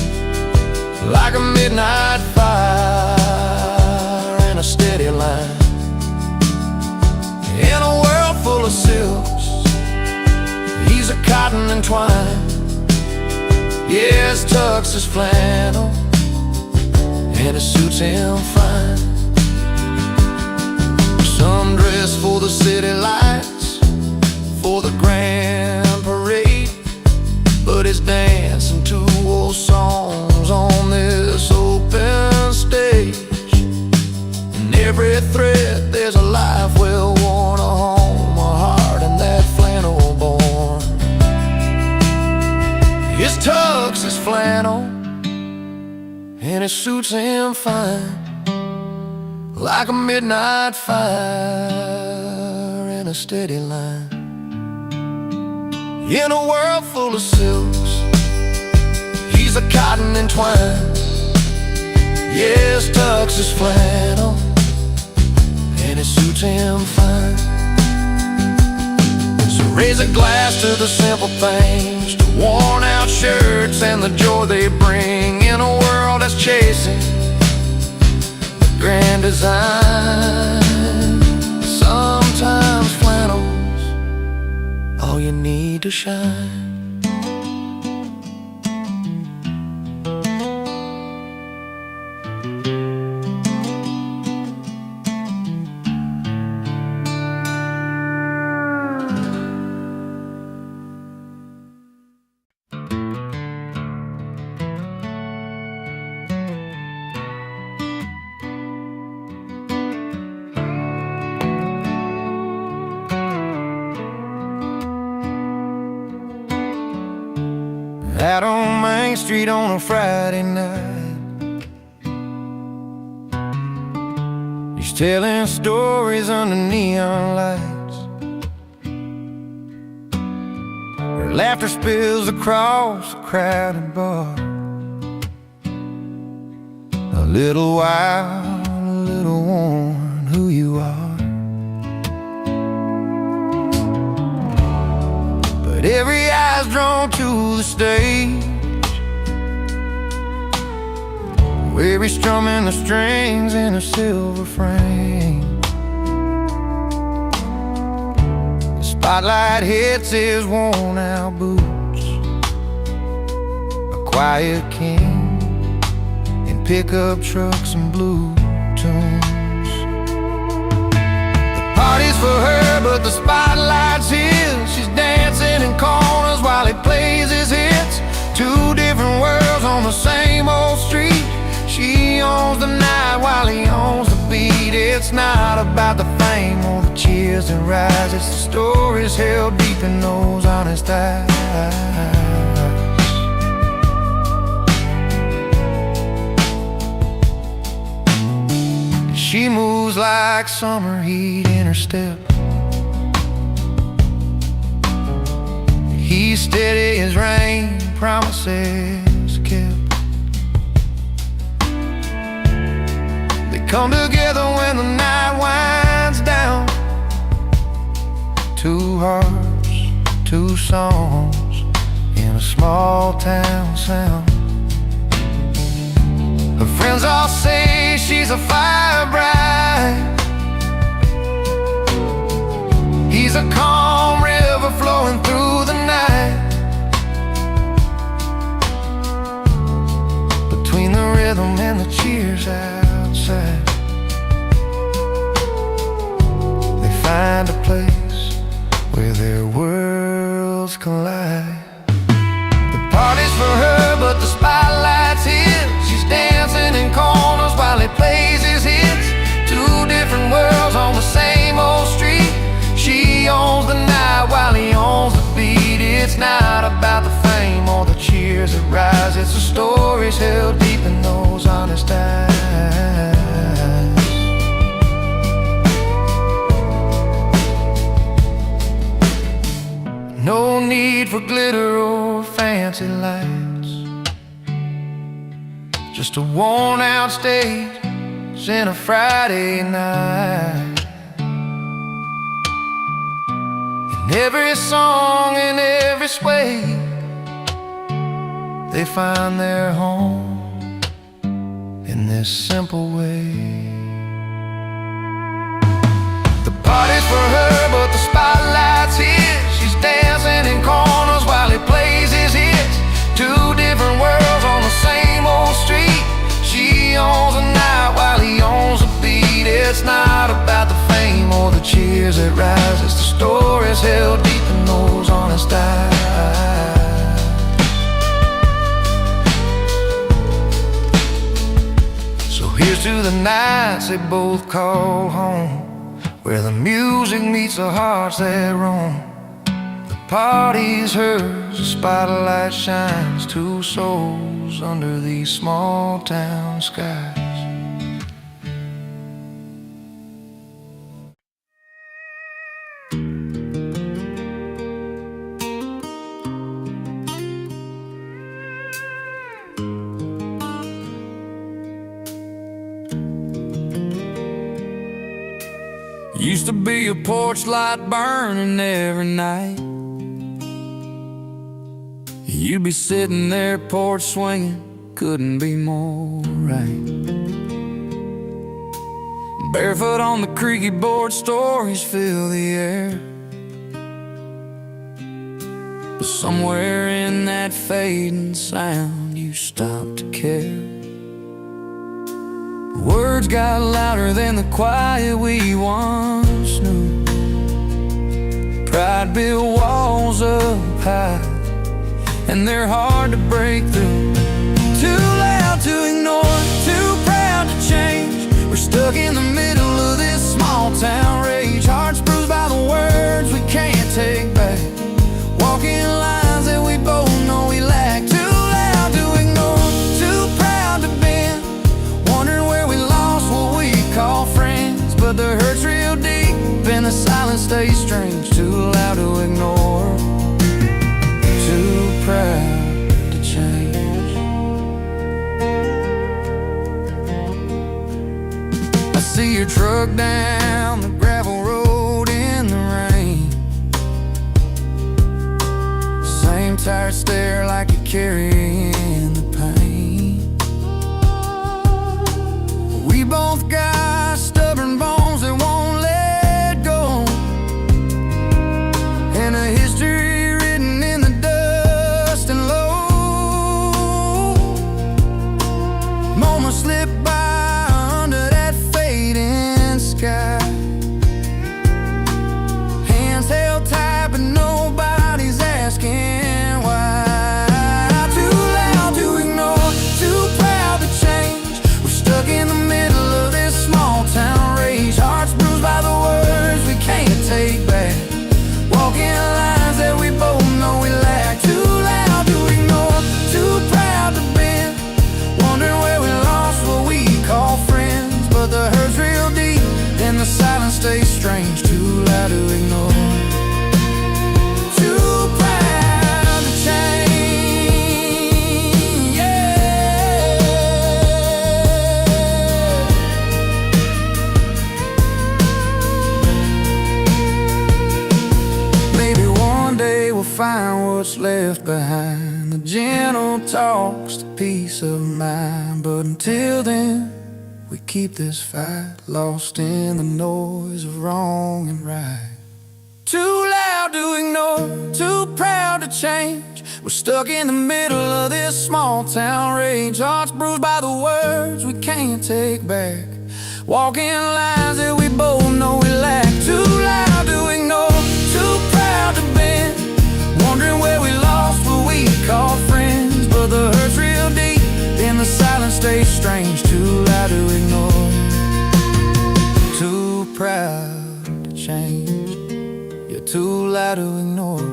like a midnight fire in a steady line. In a world full of silks, he's a cotton and twine. Yeah, his tux is flannel, and it suits him fine. Some dress for the city lights, for the grand parade, but it's dancing to old songs on this open stage. In every thread there's a life well worn, a home, a heart, and that flannel born. His tux is flannel, and it suits him fine, like a midnight fire in a steady line. In a world full of silks, he's a cotton and twine. Yeah, his tux is flannel, and it suits him fine. So raise a glass to the simple things, to worn out shirts and the joy they bring in a world that's chasing the grand design. Sometimes flannel's all you need to shine. Out on Main Street on a Friday night, he's telling stories under neon lights. Her laughter spills across the crowded bar. A little wild, a little worn, who you are. But every eye's drawn to the stage, where he's strumming the strings in a silver frame. The spotlight hits his worn out boots, a quiet king in pickup trucks and blue tunes. The party's for her, but the spotlight's his. She's dancing in corners while he plays his hits. Two different worlds on the same old street. She owns the night while he owns the beat.
It's not about the fame or the cheers and rise. It's the stories held deep in those honest eyes. She moves like summer heat in her step. He's steady as rain, promises kept. They come together when the night winds down. Two hearts, two songs in a small town sound. Her friends all say she's a fire bride. He's a calm river flowing through the night. Between the rhythm and the cheers outside, they find a place where their worlds collide. The party's for her, but the spotlight's his. She's dancing in corners while he plays his hits. Two different worlds on the same old street. She owns the night while he owns the beat. It's not about the fame or the cheers that rise. It's the stories held deep in those honest eyes. No need for glitter or fancy lights, just a worn out stage and a Friday night. In every song and every sway, they find their home in this simple way. The party's for her, but the spotlight's his. She's dancing in corners while he plays his hits. Two different worlds on the same old street. She owns the night while he owns the beat. It's not about the fame or the cheers that rise. It's the stories held deep in those honest eyes. So here's to the nights they both call home, where the music meets the hearts that roam. The party's hers, the spotlight shines. Two souls under these small town skies.
Used to be a porch light burning every night. You'd be sitting there porch swinging, couldn't be more right. Barefoot on the creaky board, stories fill the air. But somewhere in that fading sound, you stopped to care. Words got louder than the quiet we once knew. Pride built walls up high, and they're hard to break through. Too loud to ignore, too proud to change. We're stuck in the middle of this small town rage. Hearts bruised by the words we can't take back. Walking lines that we both know we lack. Too loud to ignore, too proud to bend. Wondering where we lost what we call friends. But the hurt's real deep and the silence stays strange. Too loud to ignore, too proud to change. I see your truck down the gravel road in the rain. Same tired stare like you're carrying the pain. We both got stubborn bones that won't let go, and a history written in the dust and low. Moments slip by under that fading sky. Hands held tight but nobody's asking why. Too loud to ignore,
silence stays strange, too loud to ignore. Too proud to change, yeah. Maybe one day we'll find what's left behind, the gentle talks, the peace of mind. But until then, we keep this fight, lost in the noise of wrong and right. Too loud to ignore, too proud to change. We're stuck in the middle of this small town rage, hearts bruised by the words we can't take back, walking lines that we both know we lack. Too loud to ignore, too proud to bend, wondering where we lost what we call friends. But the hurt's real deep, and the silence stays strange, too loud to ignore. Too proud to change, you're too loud to ignore.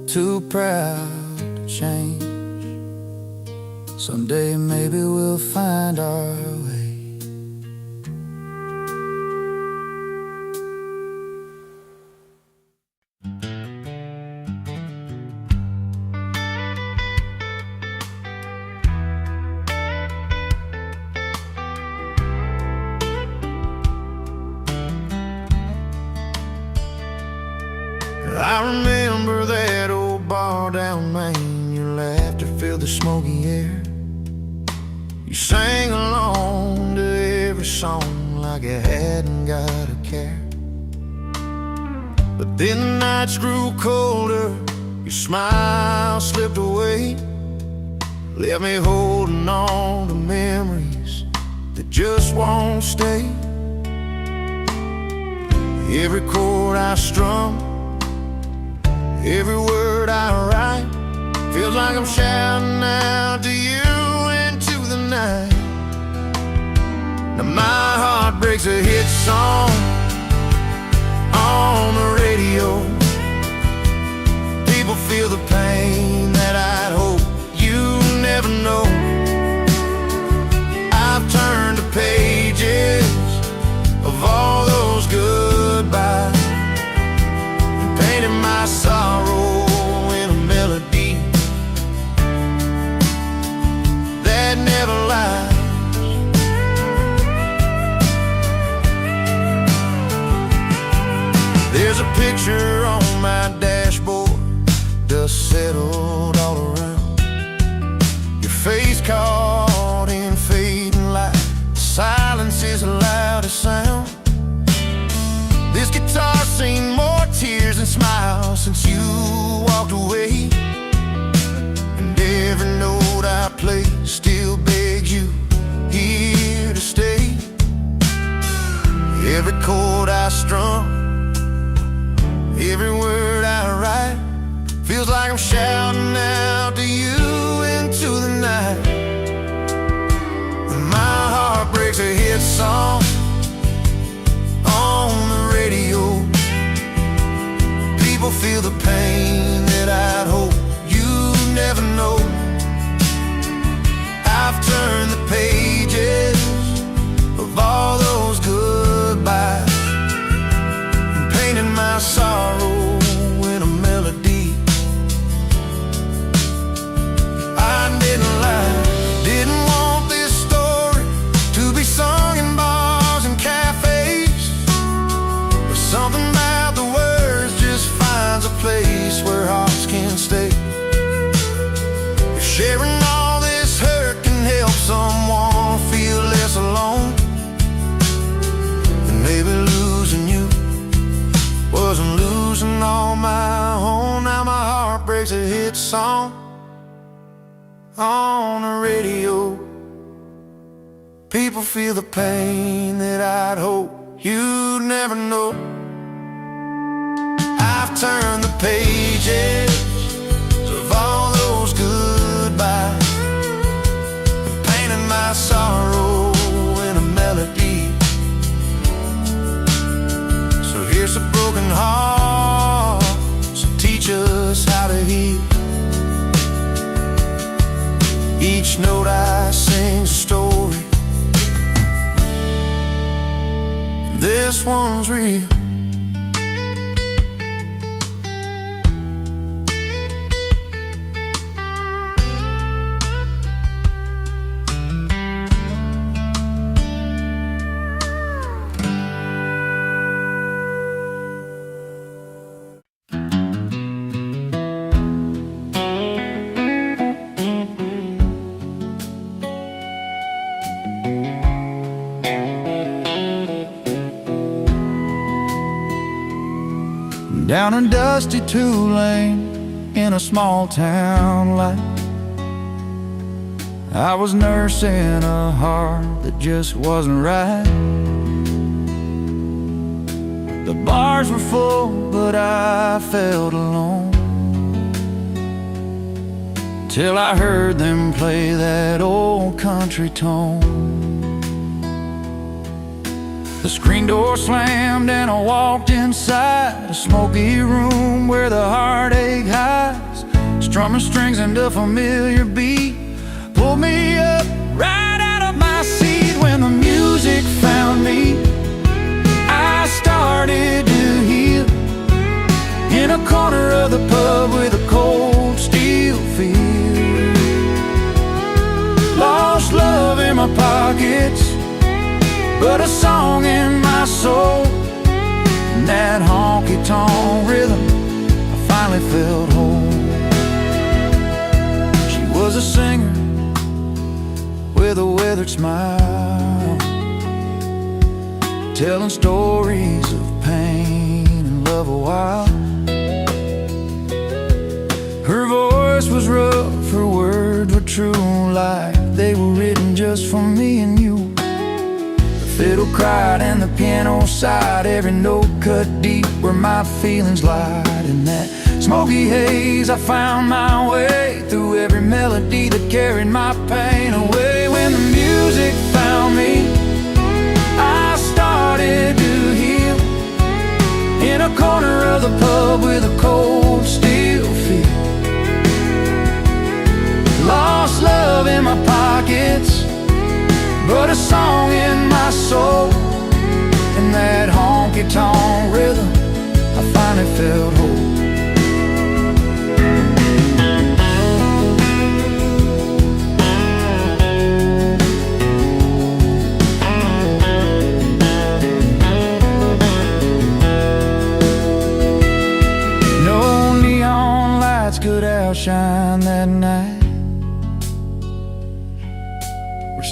Too proud to change. Someday maybe we'll find our way. I remember that old bar down Main. Your laughter filled the smoky air. You sang along to every song like you hadn't got a care. But then the nights grew colder, your smile slipped away, left me holding on to memories that just won't stay. Every chord I strum, every word I write, feels like I'm shouting out to you into the night. Now my heart breaks a hit song on the radio. People feel the pain that I'd hope you never know. I've turned the pages of all those goodbyes, painted my sorrow in a melody that never lies. There's a picture on my dashboard, dust settled all around, your face caught in fading light. Silence is the loudest sound. This guitar's seen more tears and smiles since you walked away, and every note I play still begs you here to stay. Every chord I strum, every word I write, feels like I'm shouting out to you into the night. And my heart breaks a hit song on the radio. People feel the pain that I'd hope you never know. I've turned the pages of all those goodbyes and painted my sorrow in a melody. I didn't lie, didn't want this story to be sung in bars and cafes, but something about the words just finds a place where hearts can stay. If sharing all this hurt can help someone feel less alone, then maybe losing you wasn't losing all my own. Now my heart breaks a hit song on the radio. People feel the pain that I'd hope you'd never know. I've turned the pages of all those goodbyes, painted my sorrow in a melody. So here's a broken heart, so teach us how to heal. Each note I sing's a story, this one's real.
Down a dusty two-lane in a small town light, I was nursing a heart that just wasn't right. The bars were full, but I felt alone, till I heard them play that old country tone. The screen door slammed and I walked inside a smoky room where the heartache hides, strumming strings and a familiar beat pulled me up right out of my seat. When the music found me, I started to heal in a corner of the pub with a cold steel feel. Lost love in my pockets, but a song in my soul, and that honky-tonk rhythm, I finally felt whole. She was a singer with a weathered smile, telling stories of pain and love a while. Her voice was rough, her words were true like they were written just for me and you. Fiddle cried and the piano sighed, every note cut deep where my feelings lied. In that smoky haze I found my way through every melody that carried my pain away. When the music found me, I started to heal in a corner of the pub with a cold steel feel. Lost love in my pockets, but a song in my soul, and that honky-tonk rhythm, I finally felt whole. No neon lights could outshine that night.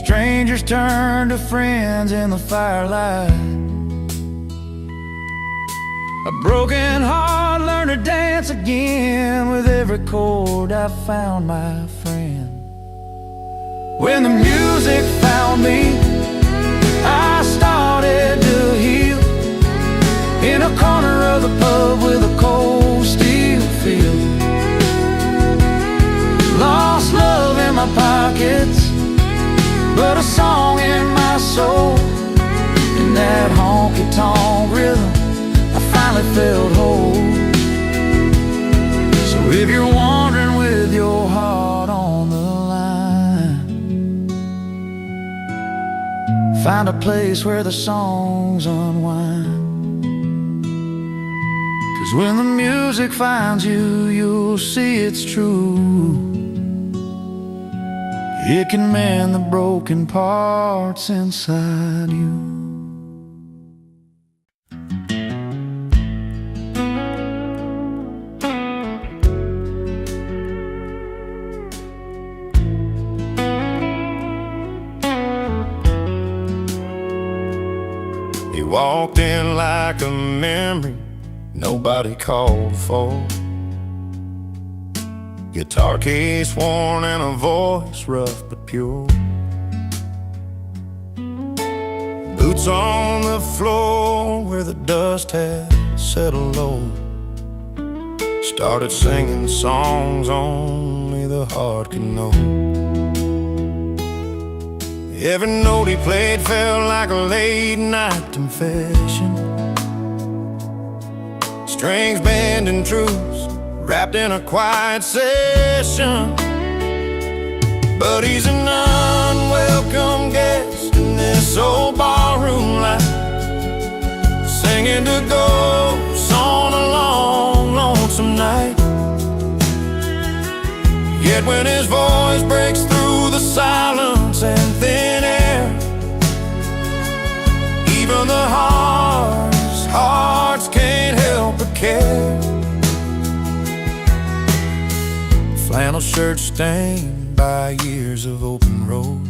Strangers turned to friends in the firelight. A broken heart learned to dance again. With every chord I found my friend. When the music found me, I started to heal in a corner of the pub with a cold steel feel. Lost love in my pockets, but a song in my soul, in that honky-tonk rhythm, I finally felt whole. So if you're wandering with your heart on the line, find a place where the songs unwind. 'Cause when the music finds you, you'll see it's true. It can mend the broken parts inside you.
He walked in like a memory nobody called for. Guitar case worn and a voice rough but pure. Boots on the floor where the dust had settled low. Started singing songs only the heart could know. Every note he played felt like a late night confession. Strings bending truths wrapped in a quiet session. But he's an unwelcome guest in this old barroom life.
to ghosts on a long, lonesome night. Yet when his voice breaks through the silence and thin air, even the hardest hearts can't help but care. Flannel shirt stained by years of open roads,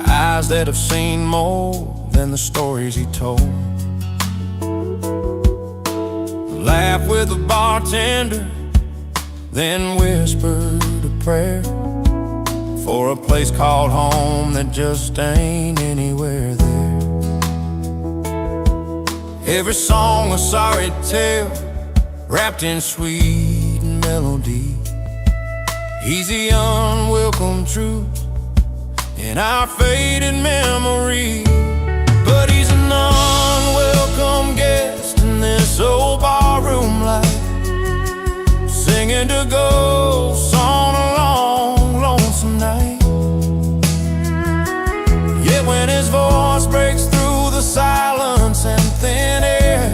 eyes that have seen more than the stories he told. Laugh with the bartender, then whispered a prayer for a place called home that just ain't anywhere there. Every song a sorry tale, wrapped in sweet melody. He's the unwelcome truth in our faded memory. But he's an unwelcome guest in this old barroom life, singing to ghosts on a long, lonesome night. Yet when his voice breaks through the silence and thin air,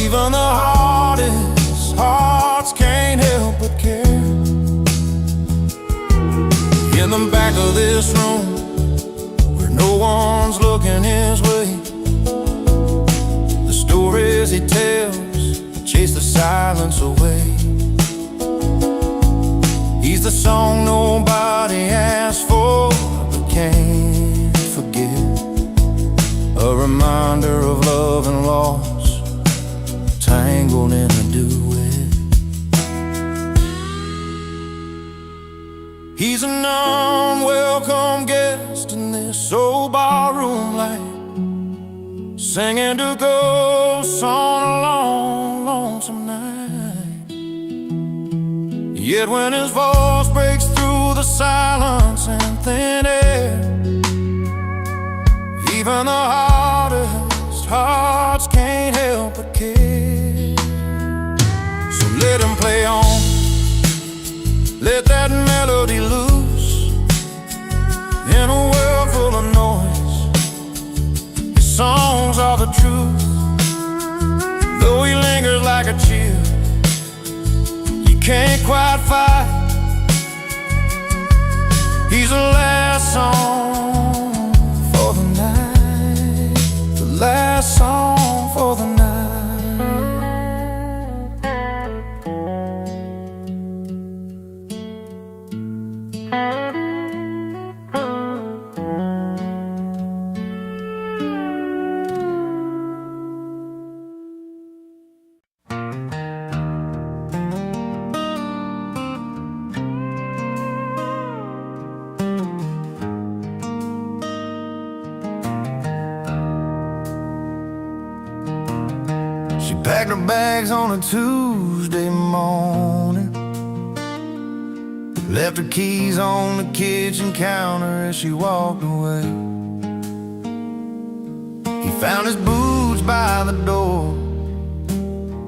even the hardest hearts can't help but care. In the back of this room, where no one's looking his way, the stories he tells chase the silence away. He's the song nobody asked for but can't forget, a reminder of love and loss, tangled in a duet. He's an unwelcome guest in this old barroom light, singing to ghosts on a long, lonesome night. Yet when his voice breaks through the silence and thin air, even the hardest hearts can't help but care. So let him play on, let that melody loose. In a world full of noise, his songs are the truth. Though he lingers like a chill, you can't quite fight. He's the last song for the night, the last song for the night. She packed her bags on a Tuesday morning, left her keys on the kitchen counter as she walked away. He found his boots by the door,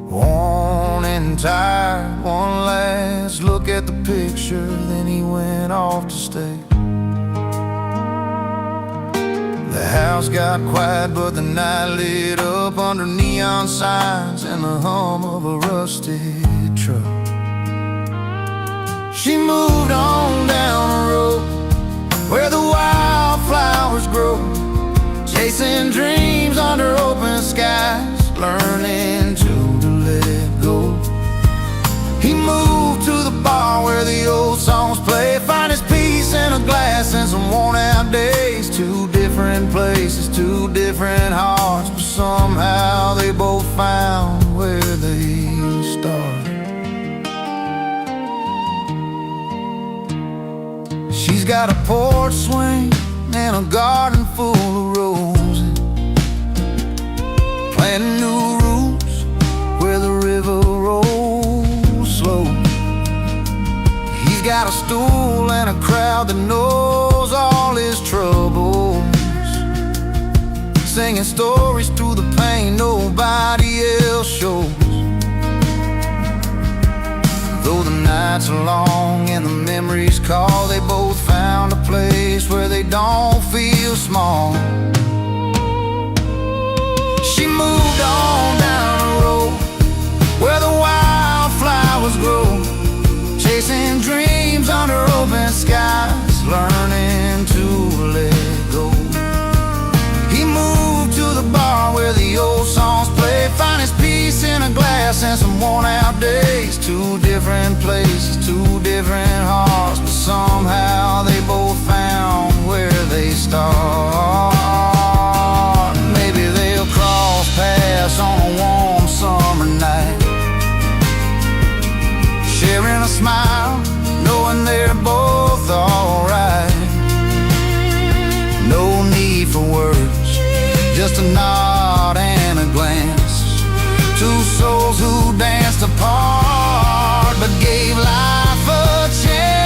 worn and tired. One last look at the picture, then he went off to stay. The house got quiet, but the night lit up under neon signs and the hum of a rusted truck. She moved on down the road where the wildflowers grow, chasing dreams under open skies, learning to let go. He moved to the bar where the old songs play, find his peace in a glass and some worn out days. Two different places, two different hearts, but somehow they both found where they started. She's got a porch swing and a garden full of roses, planting new roots where the river rolls slow. He's got a stool and a crowd that knows all his troubles, singing stories through the pain nobody else shows. Though the nights are long and the memories call, they both found a place where they don't feel small.
on down the road where the wildflowers grow, chasing dreams under open skies, learning to let go. He moved to the bar where the old songs play, find his peace in a glass and some worn out days. Two different places, two different hearts, but somehow they both found where they start. Maybe they'll cross paths on a warm summer night, sharing a smile, knowing they're both alright. No need for words, just a nod and a glance. Two souls who danced apart but gave life a chance.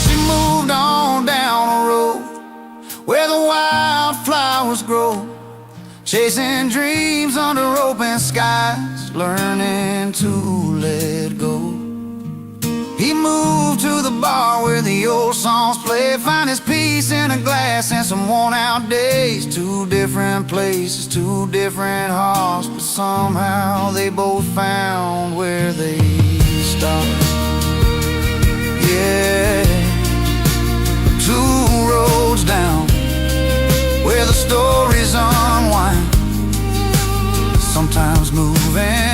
She moved on down the road where the wildflowers grow, chasing dreams under open skies, learning to let go. He moved to the bar where the old songs play, find his peace in a glass and some worn out days. Two different places, two different hearts, but somehow they both found where they start. Yeah, two roads down where the stories unwind, sometimes moving